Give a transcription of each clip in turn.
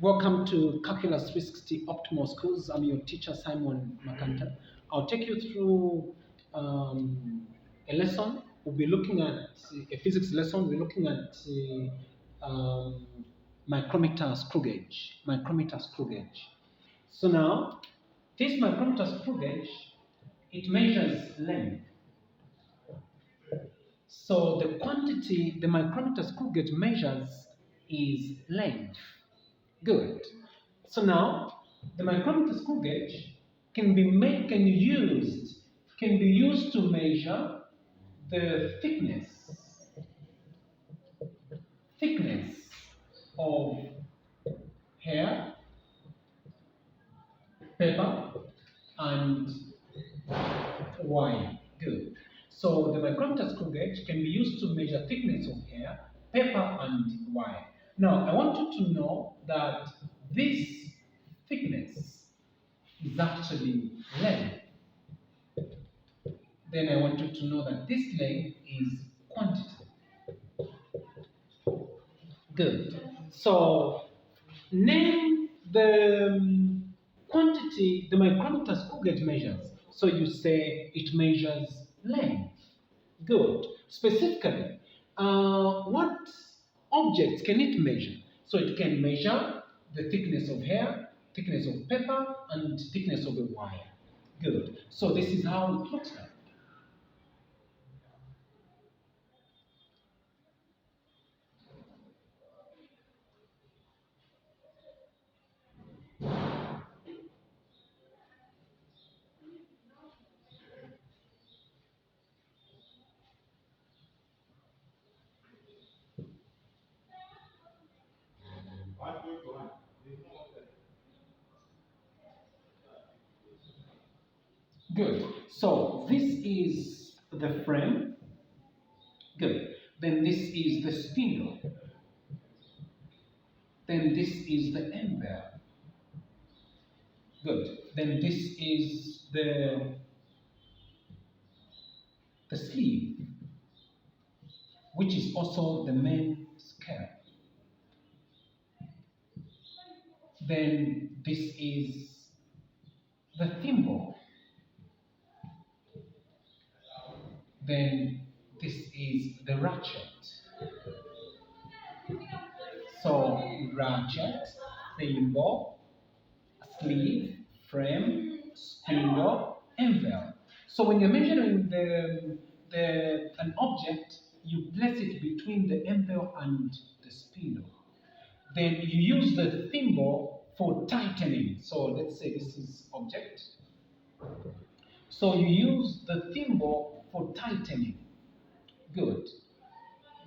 Welcome to Calculus 360 Optimal Schools. I'm your teacher, Simon Makanta. I'll take you through a lesson. We'll be looking at a physics lesson. We're looking at micrometer screw gauge. Micrometer screw gauge. So now, this micrometer screw gauge, it measures length. So the quantity the micrometer screw gauge measures is length. Good. So now the micrometer screw gauge can be used to measure the thickness of hair, paper, and wire. Good. So the micrometer screw gauge can be used to measure thickness of hair, paper, and wire. Now I want you to know that this thickness is actually length. Then I want you to know that this length is quantity. Good. So name the quantity the micrometer screw gauge measures. So you say it measures length. Good. Specifically, what objects can it measure? So it can measure the thickness of hair, thickness of paper, and thickness of a wire. Good. So this is how it looks like. Good. So this is the frame. Good. Then this is the spindle. Then this is the end there. Good. Then this is the sleeve, which is also the main scale. Then this is the thimble. Then this is the ratchet. So ratchet, thimble, sleeve, frame, spindle, anvil. So when you're measuring an object, you place it between the anvil and the spindle. Then you use the thimble for tightening. So let's say this is object. So you use the thimble for tightening. Good.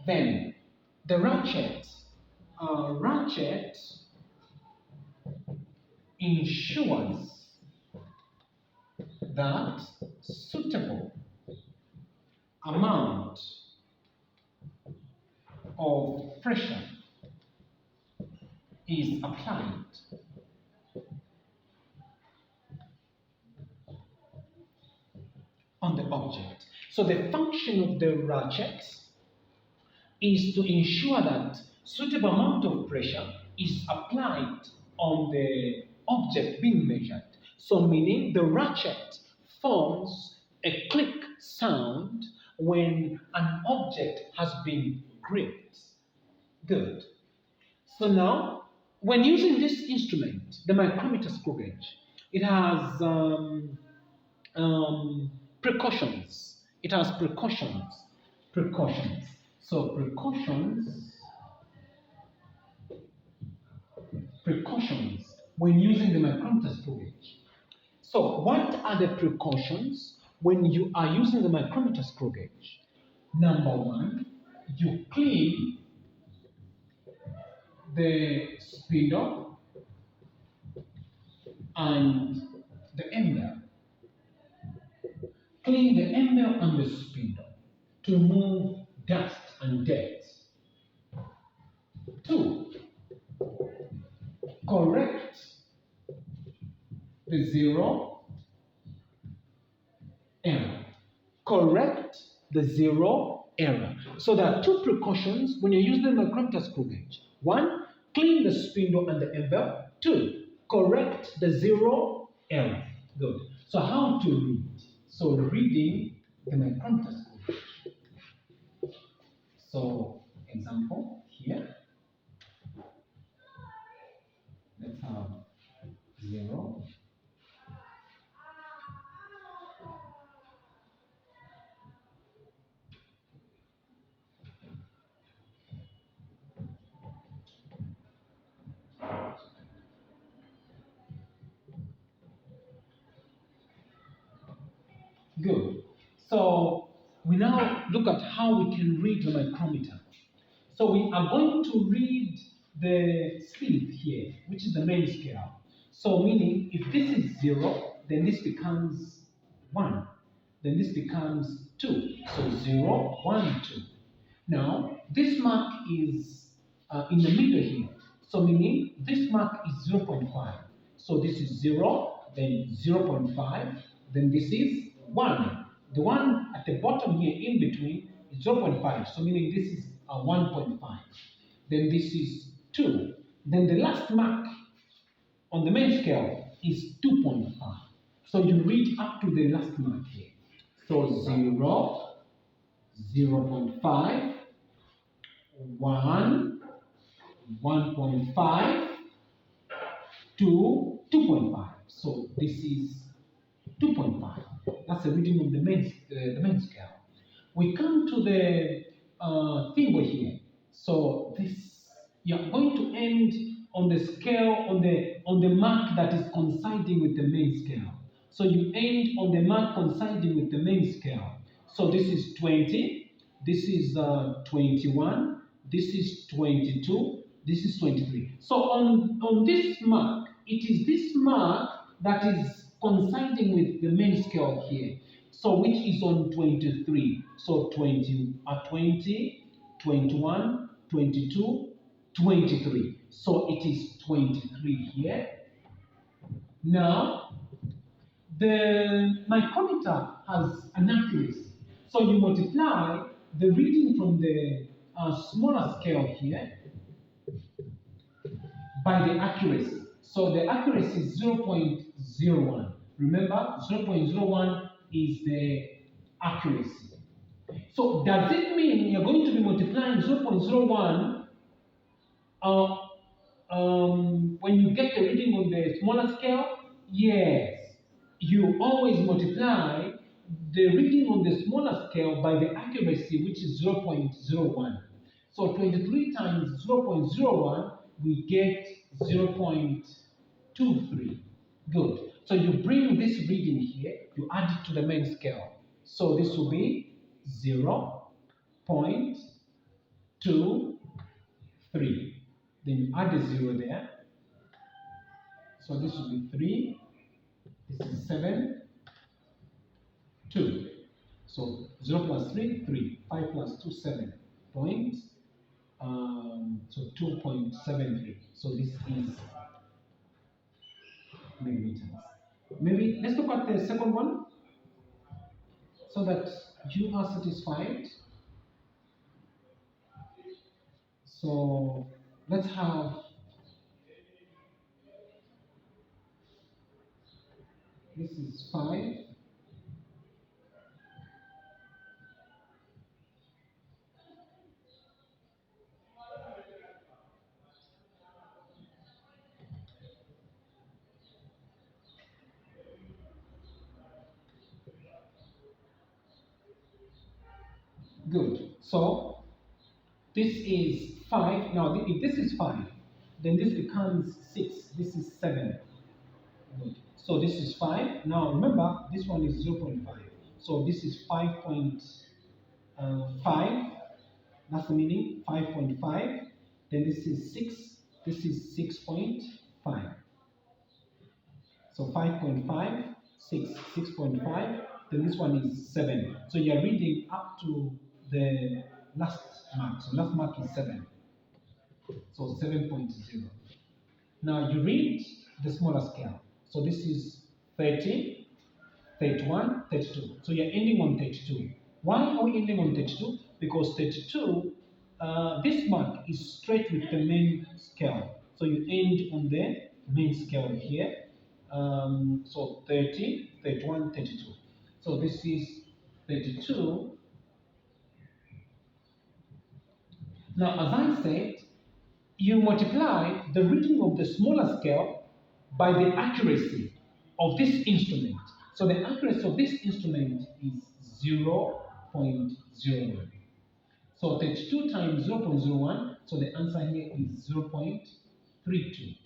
Then the ratchet. Ratchet ensures that suitable amount of pressure is applied on the object. So the function of the ratchet is to ensure that suitable amount of pressure is applied on the object being measured. So meaning the ratchet forms a click sound when an object has been gripped. Good. So now, when using this instrument, the micrometer screw gauge, it has precautions. It has precautions. So precautions when using the micrometer screw gauge. So what are the precautions when you are using the micrometer screw gauge? Number one, you clean the spindle and the anvil. Clean the anvil and the spindle to remove dust and dirt. 2. Correct the zero error. Correct the zero error. So there are two precautions when you're using the micrometer screw gauge. One, clean the spindle and the anvil. 2, correct the zero error. Good. So how to read? So reading the micrometer screw. So example here, let's have 0. Good. So we now look at how we can read the micrometer. So we are going to read the speed here, which is the main scale. So meaning if this is 0, then this becomes 1. Then this becomes 2. So 0, 1, 2. Now, this mark is in the middle here. So meaning this mark is 0.5. So this is 0, then 0.5, then this is 1. The one at the bottom here in between is 0.5. So meaning this is 1.5. Then this is 2. Then the last mark on the main scale is 2.5. So you read up to the last mark here. So 0, 0.5, 1, 1.5, 2, 2.5. So this is 2.5. That's the reading of the main scale. We come to the thimble here. So this, you are going to end on the scale on the mark that is coinciding with the main scale. So you end on the mark coinciding with the main scale. So this is 20, this is 21, this is 22, this is 23. So on this mark, it is this mark that is coinciding with the main scale here. So which is on 23. So 20, 21, 22, 23. So it is 23 here. Now, the micrometer has an accuracy. So you multiply the reading from the smaller scale here by the accuracy. So the accuracy is 0.01. Remember, 0.01 is the accuracy. So does it mean you're going to be multiplying 0.01 when you get the reading on the smaller scale? Yes. You always multiply the reading on the smaller scale by the accuracy, which is 0.01. So 23 times 0.01, we get 0.23. Good. So you bring this reading here, you add it to the main scale. So this will be 0.23. Then you add a 0 there. So this will be 3. This is 7, 2. So 0 plus 3, 3. 5 plus 2, 7. Point. So 2.73. So this is millimeters. Maybe let's look at the second one so that you are satisfied. So let's have this is 5. Good. So this is 5. Now, if this is 5, then this becomes 6. This is 7. Good. So this is 5. Now, remember, this one is 0.5. So this is 5.5. That's the meaning, 5.5. Then this is 6. This is 6.5. So 5.5, 6, 6.5. Then this one is 7. So you are reading up to the last mark. So last mark is 7. So 7.0. Now you read the smaller scale. So this is 30, 31, 32. So you're ending on 32. Why are we ending on 32? Because 32 this mark is straight with the main scale. So you end on the main scale here. So 30, 31, 32. So this is 32. Now, as I said, you multiply the reading of the smaller scale by the accuracy of this instrument. So the accuracy of this instrument is 0.01. So 32 times 0.01, so the answer here is 0.32.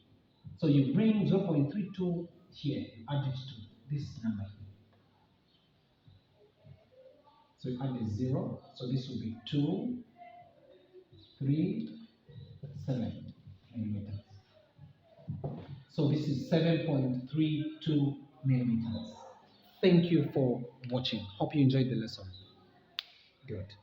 So you bring 0.32 here, you add it to this number here. So you add a 0, so this will be 2, 3, 7 millimeters. So this is 7.32 millimeters. Thank you for watching. Hope you enjoyed the lesson. Good.